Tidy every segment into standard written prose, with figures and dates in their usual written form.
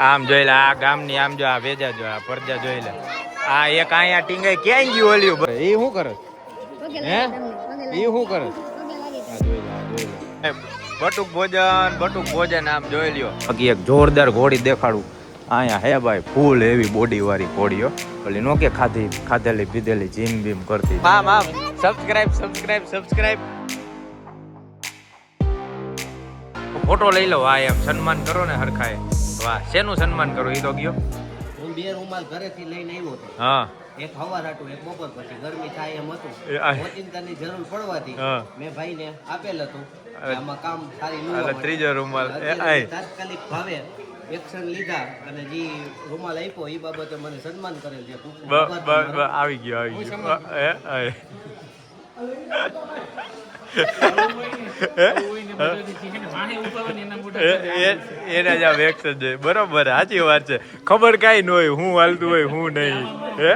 આમ જોઈ લે આ ગામની આમ જો આ વેજા જો આ પરજા જોઈ લે આ એક અહીંયા ટીંગાઈ ક્યાં ગયું ઓલ્યું એ શું કરે હે એ શું કરે આ જોઈ લે બટુક ભોજન આમ જોઈ લ્યો બાકી એક જોરદાર ઘોડી દેખાડું અહીંયા હે ભાઈ ફૂલ એવી બોડી વાળી ઘોડીઓ ઓલી નો કે ખાધેલી પીધેલી જીમ બીમ કરતી આમ સબસ્ક્રાઇબ ફોટો લઈ લો આ એમ સન્માન કરો ને હરખાએ વાહ શેનું સન્માન કરું એ તો ગયો હું બે રૂમાલ ઘરેથી લઈને આવ્યો હતો હા એક હવાર હાટું એક બપોર પછી ગરમી થાય એમ હતું ઓચિંતાની જરૂર પડવાથી મેં ભાઈને આપેલ હતું આમાં કામ સારી લુવા ત્રીજો રૂમાલ તાત્કાલિક ભાવે એક્શન લીધા અને જે રૂમાલ આપ્યો એ બાબતે મને સન્માન કરેલ છે આવી ગયો એને જ આ વેક્શન છે બરોબર સાચી વાત છે ખબર કાંઈ ન હોય હું હાલતું હોય હું નહીં હે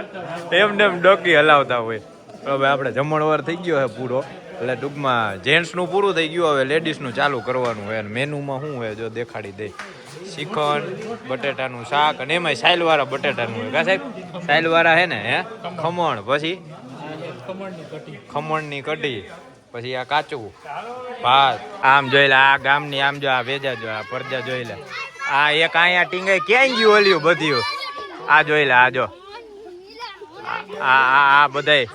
એમને એમ ડોકી હલાવતા હોય હવે આપણે જમણવાર થઈ ગયો છે પૂરો એટલે ટૂંકમાં જેન્ટ્સનું પૂરું થઈ ગયું હવે લેડીઝનું ચાલુ કરવાનું હોય અને મેનુમાં શું હોય જો દેખાડી દે શ્રીખંડ બટેટાનું શાક અને એમાંય સાયલવાળા બટેટાનું હોય કા સાહેબ સાયલવાળા હે ને હે ખમણ પછી ખમણની કઢી પછી આ કાચું ભાત આમ જોઈ લે આ ગામની આમ જો આ વેજા જો આ પરજા જોઈ લે આ એક અહીંયા ટીંગાઈ ક્યાં ગયું ઓલ્યું બધું આ જોઈ લે આ જો આ બધાય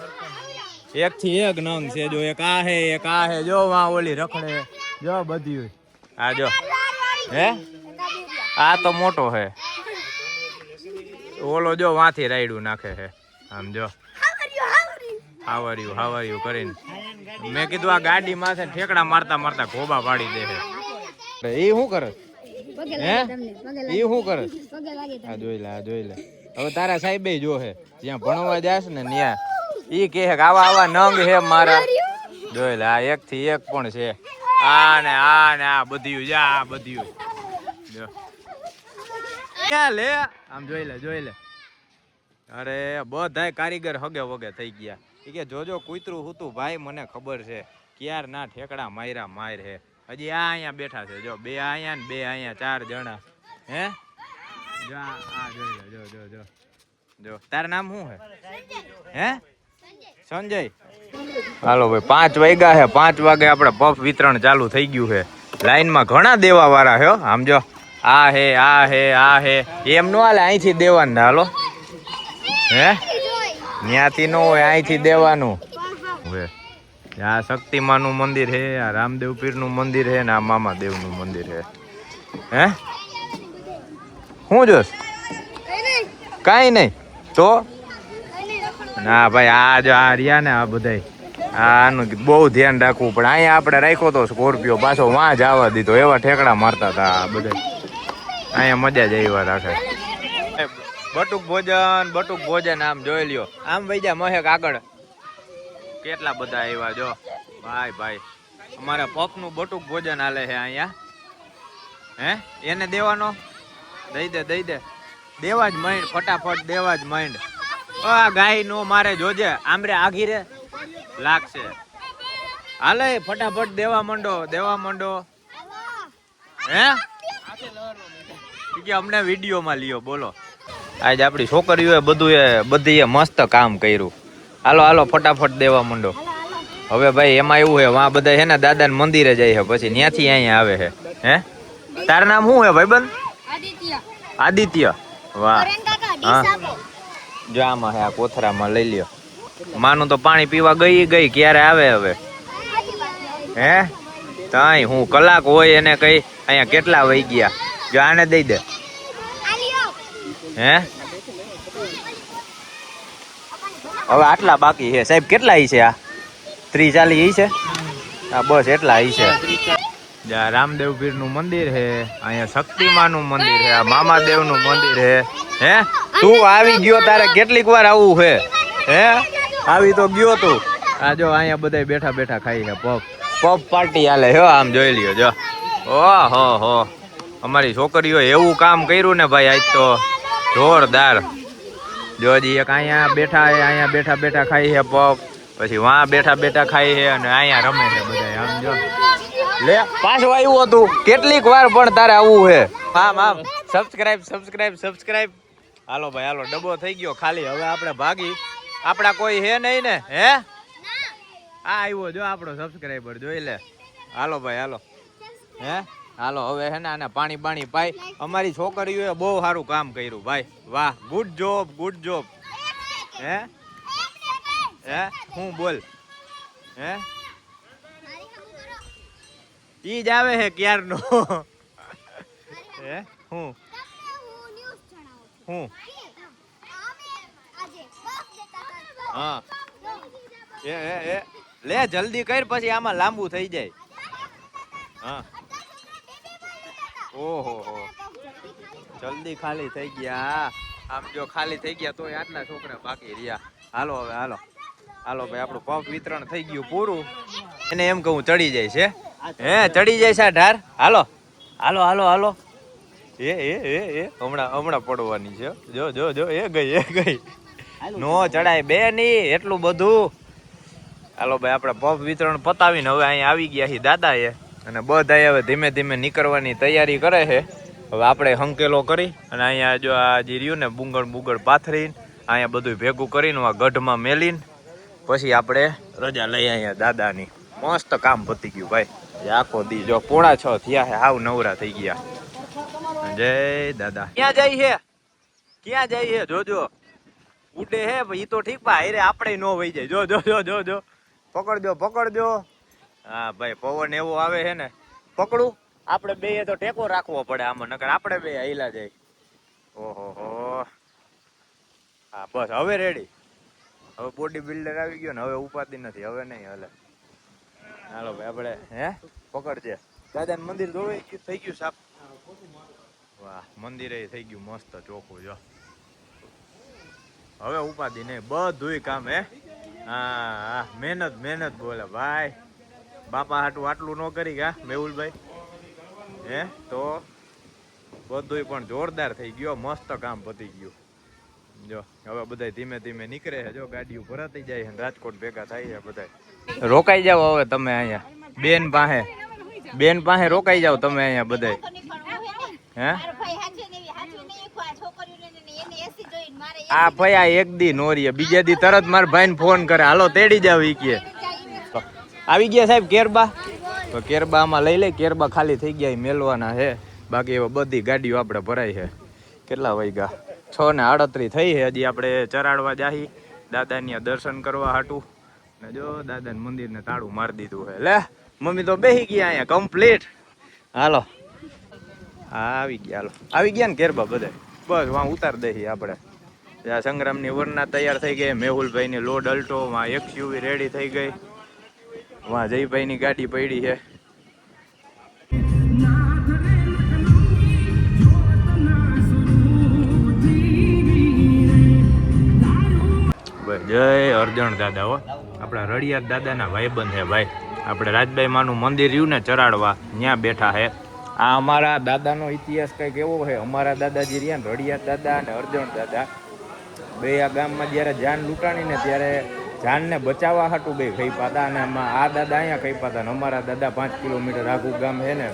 એક થી એક નંગ છે જો એક આ હે જો વાં ઓલી રખડે જો બધું આ જો હે આ તો મોટો હે ઓલો જો વાંથી રાયડું નાખે છે આમ જો હાવર્યું કરીને મેં કીધું આ ગાડી માથે ઠેકડા મારતા ગોબા પાડી દે છે એ શું કરે હે એ શું કરે આ જોઈ લે હવે તારા સાહેબે જો હે જ્યાં ભણવા જાસ ને ત્યાં ઈ કે આવા નંગ હે મારા જોઈ લે આ એક થી એક પણ છે આ ને આ બધું જા બધું જો ક્યાં લે આમ જોઈ લે અરે બધાય કારીગર હગે વગે થઈ ગયા એ કે જોજો કૂતરું હતું ભાઈ મને ખબર છે ક્યાર ના ઠેકડા માર હે હજી આ અહીંયા બેઠા છે જો બે અહીંયા ને બે અહીંયા 4 જણા હે જો આ જોઈ લે જો તારું નામ શું હે સંજય હાલો ભાઈ 5 વાગ્યા છે 5 વાગે આપણે પફ વિતરણ ચાલુ થઈ ગયું છે લાઈનમાં ઘણા દેવા વાળા હે આમ જો આ હે એમ નો હાલે અહીંથી દેવાનું ને હાલો હે ન્યાથી નો હોય અહીંથી દેવાનું આ શક્તિમાન નું મંદિર હે આ રામદેવ પીર નું મંદિર હે ને આ મામાદેવ નું મંદિર હે હું જોશ કઈ નહીં તો ના ભાઈ આ જો આ રહ્યા ને આ બધા આનું બહુ ધ્યાન રાખવું પડે અહીંયા આપણે રાખ્યો તો સ્કોર્પિયો પાછો વાં જ આવવા દીધો એવા ઠેકડા મારતા હતા આ બધા અહીંયા મજા જ એવા રાખે બટુક ભોજન આમ જોઈ લ્યો આમ વૈજા મહેક આગળ કેટલા બધા આવ્યા જો ભાઈ અમારા પપ નું બટુક ભોજન હાલે છે અહીંયા હે એને દેવાનો દઈ દે દેવા જ માંડ ફટાફટ દેવા જ માંડ આ ગાય નો મારે જોજે આમરે આઘી રે લાગશે હાલે ફટાફટ દેવા માંડો હે કે અમને વિડીયો માં લ્યો બોલો આજ આપડી છોકરીઓએ બધી મસ્ત કામ કર્યું હાલો ફટાફટ દેવા માંડો હવે ભાઈ એમાં એવું હે વાં બધા છે ને દાદા ને મંદિરે જાય છે પછી ત્યાંથી અહીંયા આવે છે હે તાર નામ શું હે ભાઈબંધ આદિત્ય વાહ જો આમાં હે આ કોથરામાં લઈ લ્યો માનું તો પાણી પીવા ગઈ ક્યારે આવે હવે હે તાઈ હું કલાક હોય એને કઈ અહીંયા કેટલા વહી ગયા જો આને દઈ દે હે હવે આટલા બાકી છે સાહેબ કેટલા ઈ છે આ 30-40 ઈ છે આ બસ એટલા ઈ છે જ્યાં રામદેવ પીર નું મંદિર હે અહીંયા શક્તિમાન નું મંદિર હે આ મામાદેવ નું મંદિર હે તું આવી ગયો તારે કેટલીક વાર આવું છે હે આવી તો ગયો તું આ જો અહીંયા બધા બેઠા ખાઈ છે પપ પાર્ટી હાલે હો આમ જોઈ લ્યો જો ઓહો અમારી છોકરીઓ એવું કામ કર્યું ને ભાઈ આજ તો જોરદાર જોજી એક અહીંયા બેઠા ખાઈ છે પપ પછી વાં બેઠા ખાઈ છે અને અહીંયા રમે છે બધા આમ જો લે પાછું આવ્યું હતું કેટલીક વાર પણ તારે આવવું છે આમ સબસ્ક્રાઇબ હાલો ભાઈ હાલો ડબ્બો થઈ ગયો ખાલી હવે આપણે ભાગી આપડા કોઈ હે નહીં ને હે આ આવ્યો જો આપણો સબસ્ક્રાઇબર જોઈ લે હાલો ભાઈ હાલો હે હાલો હવે હે ને આને પાણી પાઈ અમારી છોકરીઓએ બહુ સારું કામ કર્યું ભાઈ વાહ ગુડ જોબ હે હું બોલ હે ઈ જ આવે હે ક્યારનો હે હું હા એ લે જલ્દી કર પછી આમાં લાંબુ થઈ જાય હા ઓહો જલ્દી ખાલી થઈ ગયા આમ જો ખાલી થઈ ગયા તોય આટલા છોકરા બાકી રહ્યા હાલો હવે હાલો ભાઈ આપણું પંપ વિતરણ થઈ ગયું પૂરું એને એમ કહું ચડી જાય છે હે ચડી જાય છે ઢાર હાલો એ હમણાં પડવાની છે જો એ ગઈ નો ચડાય બે ની એટલું બધું હાલો ભાઈ આપણે પંપ વિતરણ પતાવીને હવે અહીંયા આવી ગયા છીએ દાદા એ અને બધા હવે ધીમે ધીમે નીકળવાની તૈયારી કરે છે હવે આપણે હંકેલો કરી અને અહીંયા જો આ જે રહ્યું ને બુંગળ પાથરીને અહીંયા બધું ભેગું કરીને આ ગઢમાં મેલીને પછી આપણે રજા લઈ અહીંયા દાદાની મસ્ત કામ પતી ગયું ભાઈ આખો દી જો 5:30 થયા છે હાવ નવરા થઈ ગયા જય દાદા ક્યાં જાય છે જોજો ઉડે હે ભાઈ તો ઠીક ભાઈ રે આપણે નો વહી જાય જો પકડજો હા ભાઈ પવન એવો આવે છે ને પકડું આપણે બે તો ટેકો રાખવો પડે આમાં નકર આપણે બે હઈલા જાય ઓહો હા બસ હવે રેડી હવે બોડી બિલ્ડર આવી ગયો ને હવે ઉપાધિ નથી હવે નહીં હલે હાલો ભાઈ આપણે હે પકડજે દાદાનું મંદિર જોવે થઈ ગયું સાફ વાહ મંદિર થઈ ગયું મસ્ત ચોખ્ખું જો હવે ઉપાધિ નહીં બધુંય કામ હે હા મહેનત બોલે ભાઈ બાપા હાટું આટલું ન કરી કા મેહુલભાઈ હે તો બધુંય પણ જોરદાર થઈ ગયો મસ્ત કામ પતી ગયું જો હવે બધા ધીમે ધીમે નીકળે છે જો ગાડીઓ ભરાતી જાય છે રાજકોટ ભેગા થાય છે બધા રોકાઈ જાવ હવે તમે અહીંયા બેન પાસે રોકાઈ જાવ તમે અહીંયા બધા હે આ ભાઈ આ એક દી નોરીએ બીજા દી તરત મારા ભાઈને ફોન કરે હાલો તેડી જાવ ઈ કે આવી ગયા સાહેબ કેરબા તો કેરબામાં લઈ લે કેરબા ખાલી થઈ ગયા મેલવાના છે બાકી એવા બધી ગાડીઓ આપણે ભરાઈ છે કેટલા વાગ્યા 6:38 થઈ છે હજી આપણે ચરાડવા જાહી દાદાની દર્શન કરવા હાટું ને જો દાદાના મંદિરને તાળું મારી દીધું છે લે મમ્મી તો બેસી ગયા અહીંયા કમ્પ્લીટ હાલો આવી ગયા ને કેરબા બધા બસ વાં ઉતાર દઈએ આપણે આ સંગ્રામની વરના તૈયાર થઈ ગઈ મેહુલભાઈની લોડ અલ્ટો વાં XUV રેડી થઈ ગઈ વાં જયભાઈની ગાડી પડી છે જય અર્જણ દાદા હો આપણા રડિયાત દાદાના ભાઈબંધ છે ભાઈ આપણે રાજભાઈ માનું મંદિર રહ્યું ને ચરાડવા ત્યાં બેઠા છે આ અમારા દાદાનો ઇતિહાસ કંઈક એવો છે અમારા દાદાજી રહ્યા ને રડિયાત દાદા અને અર્જણ દાદા બે આ ગામમાં જ્યારે જાન લૂંટાણી ને ત્યારે જાનને બચાવવા હાટું બે ખઈપા હતા અને આ દાદા અહીંયા ખઈપા હતા ને અમારા દાદા 5 કિલોમીટર આખું ગામ છે ને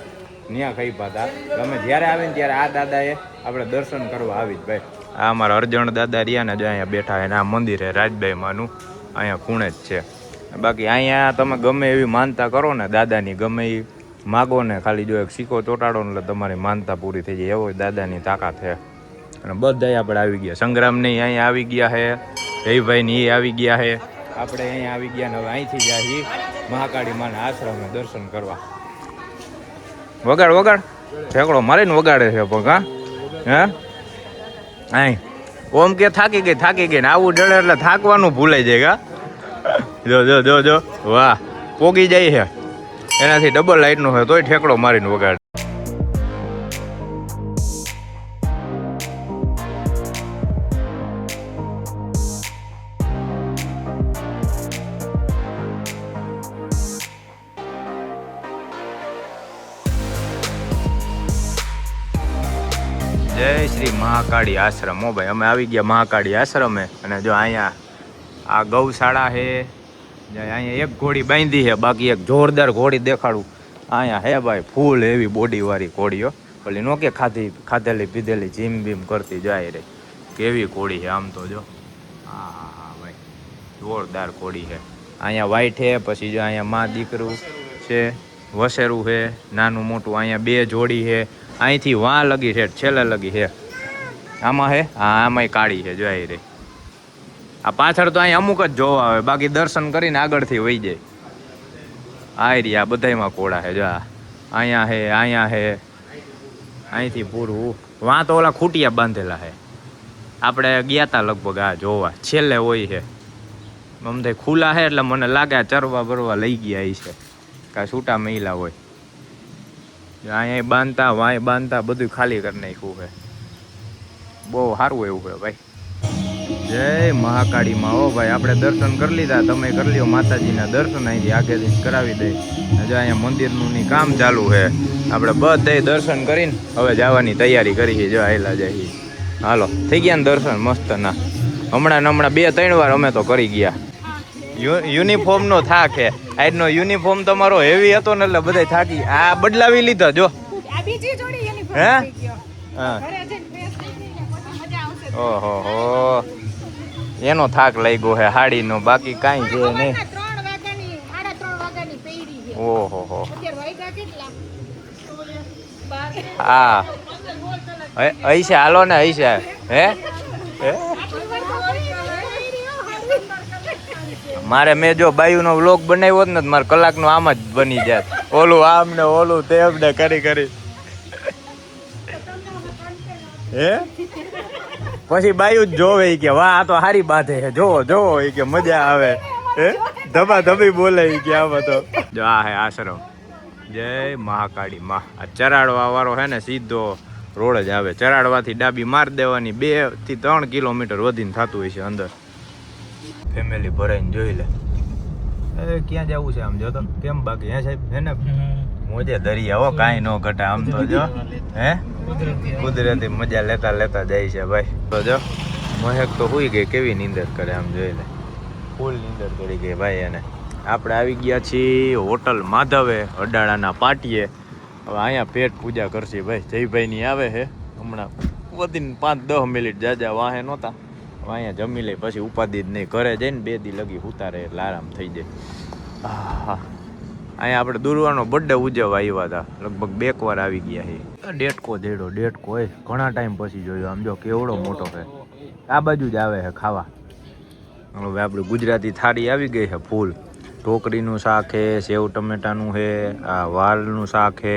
ત્યાં ખઈપા હતા અમે જ્યારે આવે ને ત્યારે આ દાદાએ આપણે દર્શન કરવા આવી જ ભાઈ આ અમારા અર્જણ દાદા રહ્યા ને જો અહીંયા બેઠા છે ને આ મંદિર છે રાજભાઈ માનું અહીંયા ખૂણે જ છે બાકી અહીંયા તમે ગમે એવી માનતા કરો ને દાદાની ગમે એ માગો ને ખાલી જો એક સિક્કો ચોટાડો ને એટલે તમારી માનતા પૂરી થઈ જાય એવો દાદાની તાકાત છે અને બધા આપણે આવી ગયા સંગ્રામની અહીંયા આવી ગયા છે જયભાઈની એ આવી ગયા છે આપણે અહીંયા આવી ગયા ને હવે અહીંથી જાય મહાકાળી માના આશ્રમે દર્શન કરવા વગાડ ઠેકડો મારીને વગાડે છે પગ હે અહીં ઓમ કે થાકી ગઈ ને આવું ડળે એટલે થાકવાનું ભૂલાઈ જાય કા જો વાહ પોગી જાય છે એનાથી ડબલ લાઈટનો હોય તોય ઠેકડો મારીને વગાડે જય શ્રી મહાકાળી આશ્રમ હો ભાઈ અમે આવી ગયા મહાકાળી આશ્રમે અને જો અહીંયા આ ગૌશાળા છે અહીંયા એક ઘોડી બાંધી છે બાકી એક જોરદાર ઘોડી દેખાડું અહીંયા હે ભાઈ ફૂલ એવી બોડી વાળી કોળીઓ, પેલી નો કે ખાધેલી પીધેલી જીમ બીમ કરતી જાય રે, કેવી કોળી છે આમ તો જો. હા હા હા ભાઈ જોરદાર કોળી છે. અહીંયા વાઈટ છે, પછી જો અહીંયા માં દીકરું છે, વસેરું છે નાનું મોટું, અહીંયા 2 જોડી છે, અહીંથી વાં લગી છે છેલ્લે લગી છે. આમાં હે હા આમાંય કાળી છે જોઈ રે. આ પાછળ તો અહીંયા અમુક જ જોવા આવે, બાકી દર્શન કરીને આગળથી વહી જાય. આ રહ્યા બધામાં કોળા છે જો. અહીંયા હે અહીંથી પૂરું. વાં તો ઓલા ખૂટિયા બાંધેલા છે, આપણે ગયા તા લગભગ આ જોવા, છેલ્લે હોય છે. અમને ખુલ્લા છે એટલે મને લાગે ચરવા બરવા લઈ ગયા છે, કાંઈ છૂટા મહિલા હોય. અહીંયા બાંધતા વાંય બાંધતા બધું ખાલી કરી નાખ્યું છે. બહુ સારું એવું છે ભાઈ. જય મહાકાળીમાં. હો ભાઈ આપણે દર્શન કરી લીધા, તમે કરી લ્યો માતાજીના દર્શન, અહીંથી આગળથી કરાવી દઈ. જો અહીંયા મંદિરનું ની કામ ચાલુ છે, આપણે બધે દર્શન કરીને હવે જવાની તૈયારી કરી. જો આયલા જાય. હાલો થઈ ગયા ને દર્શન મસ્ત ના. હમણાં 2-3 વાર અમે તો કરી ગયા. યુનિફોર્મનો થાક છે આજનો. યુનિફોર્મ તમારો હેવી હતો ને એટલે બધા થાકી. આ બદલાવી લીધા જો. હે હા ઓહો હો, એનો થાક લાગ્યો છે હાડીનો, બાકી કાંઈ છે નહીં. ઓહો હો હા હૈશે હાલો ને હૈશે. હે મારે મેં જો બાયુનો વ્લોગ બનાવ્યો હોત ને મારે કલાકનો આમ જ બની જાત. ઓલું આમ ને ઓલું તેમ ને કરી હે પછી બાયુ જ જોવે કે વાહ આ તો હારી બાંધે છે, જોવો કે મજા આવે. હે ધબા ધબી બોલે કે આમાં તો જો. આ હે આશ્રમ. જય મહાકાળી માં. આ ચરાડવા વાળો હે ને સીધો રોડ જ આવે. ચરાડવાથી ડાબી માર દેવાની, 2 થી 3 કિલોમીટર વધીને થતું હોય છે અંદર. ફેમિલી ભરાઈને જોઈ લે. ક્યાં જવું છે આમ જો તો કેમ બાકી હે સાહેબ હે ને મોજે દરિયા હો, કાંઈ ન ઘટા આમ તો જો. હે કુદરતી મજા લેતા જાય છે ભાઈ. તો જો મહેક તો હુઈ ગઈ, કેવી નીંદર કરે આમ જોઈ લે, ફૂલ નીંદર કરી ગઈ ભાઈ. એને આપણે આવી ગયા છીએ હોટલ માધવે અડાળાના પાટીએ. હવે અહીંયા પેટ પૂજા કરશે ભાઈ. જયભાઈની આવે છે હમણાં વધીને 5-10 મિનિટ જાજા વાહે નહોતા. અહીંયા જમી લઈ પછી ઉપાધિ જ નહીં, ઘરે જઈને 2 દી લગી ઉતારે એટલે આરામ થઈ જાય. હા અહીંયા આપણે દુર્વાનો બર્થડે ઉજવવા આવ્યા હતા, લગભગ 2 વાર આવી ગયા છે. ડેટકો જેડો ડેટકો હોય, ઘણા ટાઈમ પછી જોયો. આમ જો કેવડો મોટો છે. આ બાજુ જ આવે છે ખાવા. હવે આપણે ગુજરાતી થાળી આવી ગઈ છે ફૂલ. ઢોકળીનું શાક છે, સેવ ટમેટાનું છે, આ વાલનું શાક છે,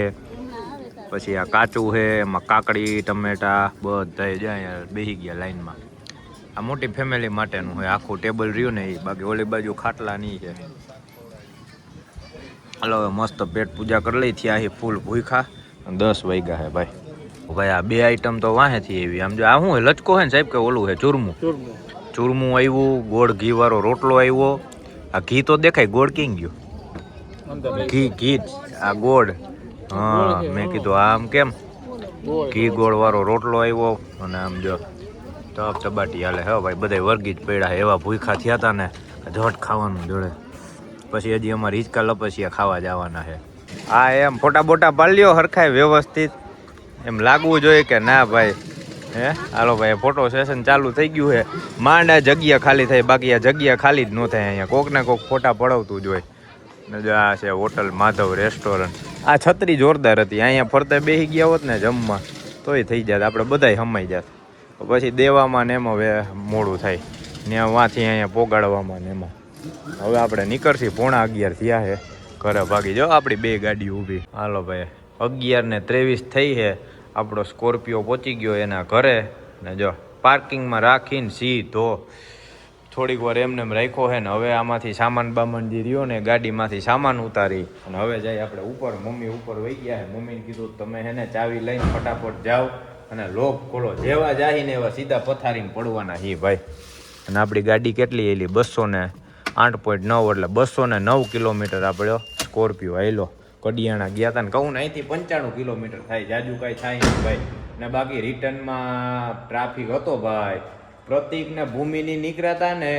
પછી આ કાચું છે, એમાં કાકડી ટમેટા બધા જ અહીંયા બેસી ગયા લાઈનમાં. આ મોટી ફેમિલી માટેનું હોય આખું ટેબલ રહ્યું ને એ, બાકી ઓલી બાજુ ખાટલા નહીં છે. હાલો હવે મસ્ત પેટ પૂજા કરી લઈ. થયા અહીં ફૂલ ભૂખા. 10 વાગ્યા છે ભાઈ. ભાઈ આ 2 આઈટમ તો વાહેથી એવી. આમ જો આ શું લચકો છે ને સાહેબ કે ઓલું છે ચૂરમું આવ્યું, ગોળ ઘી વાળો રોટલો આવ્યો. આ ઘી તો દેખાય, ગોળ ક્યાં ગયો? ઘી આ ગોળ. હા મેં કીધું આમ કેમ ઘી ગોળ વાળો રોટલો આવ્યો. અને આમ જો તપ તબાટી હાલે હે ભાઈ. બધા વર્ગી જ પડ્યા એવા ભૂખા થયા હતા ને, ઝટ ખાવાનું જોડે. પછી હજી અમારે હિંચકા લપસિયા ખાવા જવાના છે. હા એમ ફોટા બોટા પાડ્યો હરખાય વ્યવસ્થિત, એમ લાગવું જોઈએ કે ના ભાઈ. હે હાલો ભાઈ ફોટો સેશન ચાલુ થઈ ગયું છે. માંડ આ જગ્યા ખાલી થાય, બાકી આ જગ્યા ખાલી જ ન થાય. અહીંયા કોક ને કોક ફોટા પડાવતું જ હોય. ને આ છે હોટલ માધવ રેસ્ટોરન્ટ. આ છત્રી જોરદાર હતી. અહીંયા ફરતે બેસી ગયા હોત ને જમવા તોય થઈ જાત, આપણે બધાય હમાઈ જાત. પછી દેવામાં ને એમાં મોડું થાય ને, વાંથી અહીંયા પોગાડવામાં ને એમાં. હવે આપણે નીકળશી 11:15 થયા છે, ઘરે ભાગી જાઓ. આપણી 2 ગાડી ઊભી. હાલો ભાઈ 11:23 થઈ છે. આપણો સ્કોર્પિયો પહોંચી ગયો એના ઘરે. ને જો પાર્કિંગમાં રાખીને સીધો થોડીક વાર એમને એમ રાખ્યો છે ને. હવે આમાંથી સામાન બામાન જે રહ્યો ને ગાડીમાંથી સામાન ઉતારી અને હવે જાય આપણે ઉપર. મમ્મી ઉપર વહી ગયા છે. મમ્મીને કીધું તમે હે ને ચાવી લઈને ફટાફટ જાઓ અને લોક ખોલો. જેવા જાહીને એવા સીધા પથારીમાં પડવાના હી ભાઈ. અને આપણી ગાડી કેટલી એલી 208.9 એટલે 209 કિલોમીટર આપણે સ્કોર્પિયો આવેલો. કડિયાણા ગયા હતા ને કહું ને અહીંથી 95 કિલોમીટર થાય, જાજુ કાંઈ થાય નહીં ભાઈ. ને બાકી રિટર્નમાં ટ્રાફિક હતો ભાઈ. પ્રતિક ને ભૂમિની નીકળ્યા હતા ને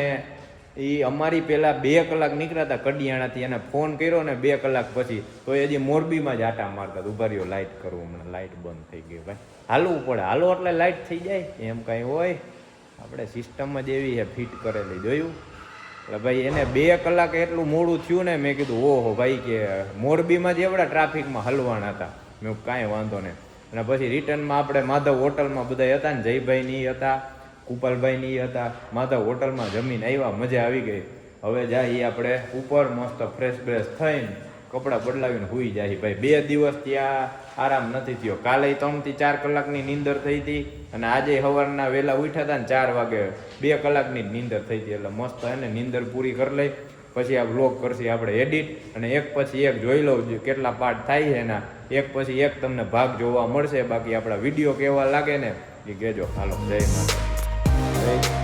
એ અમારી પહેલા 2 કલાક નીકળ્યા હતા કડિયાણાથી, એને ફોન કર્યો ને 2 કલાક પછી, તો એ હજી મોરબીમાં જ આટા મારતા. ઉભા રહ્યો, લાઇટ કરવું, હમણાં લાઇટ બંધ થઈ ગઈ. ભાઈ હાલવું પડે, હાલો એટલે લાઇટ થઈ જાય, એમ કાંઈ હોય? આપણે સિસ્ટમ જ એવી છે ફિટ કરેલી, જોયું? એટલે ભાઈ એને 2 કલાક એટલું મોડું થયું ને, મેં કીધું ઓહો ભાઈ, કે મોરબીમાં જ એવડા ટ્રાફિકમાં હલવાના હતા. મેં કાંઈ વાંધો નહીં. અને પછી રિટર્નમાં આપણે માધવ હોટલમાં બધા હતા ને, જયભાઈ ની હતા, કુપાલભાઈ ની હતા, માધવ હોટલમાં જમીન આવ્યા, મજા આવી ગઈ. હવે જાય આપણે ઉપર મસ્ત ફ્રેશ બ્રેશ થઈને કપડાં બદલાવીને હુઈ જાય. ભાઈ 2 દિવસ ત્યાં આરામ નથી થયો. કાલે 3 થી 4 કલાકની નીંદર થઈ હતી, અને આજે સવારના વહેલા ઉઠ્યા હતા ને 4 વાગે 2 કલાકની નીંદર થઈ હતી. એટલે મસ્ત એને નીંદર પૂરી કરી લઈ, પછી આ વ્લોગ કરશે આપણે એડિટ, અને એક પછી એક જોઈ લઉં કેટલા પાર્ટ થાય છે એના, એક પછી એક તમને ભાગ જોવા મળશે. બાકી આપણા વિડીયો કેવા લાગે ને એ કહેજો. હાલો, જય માતા.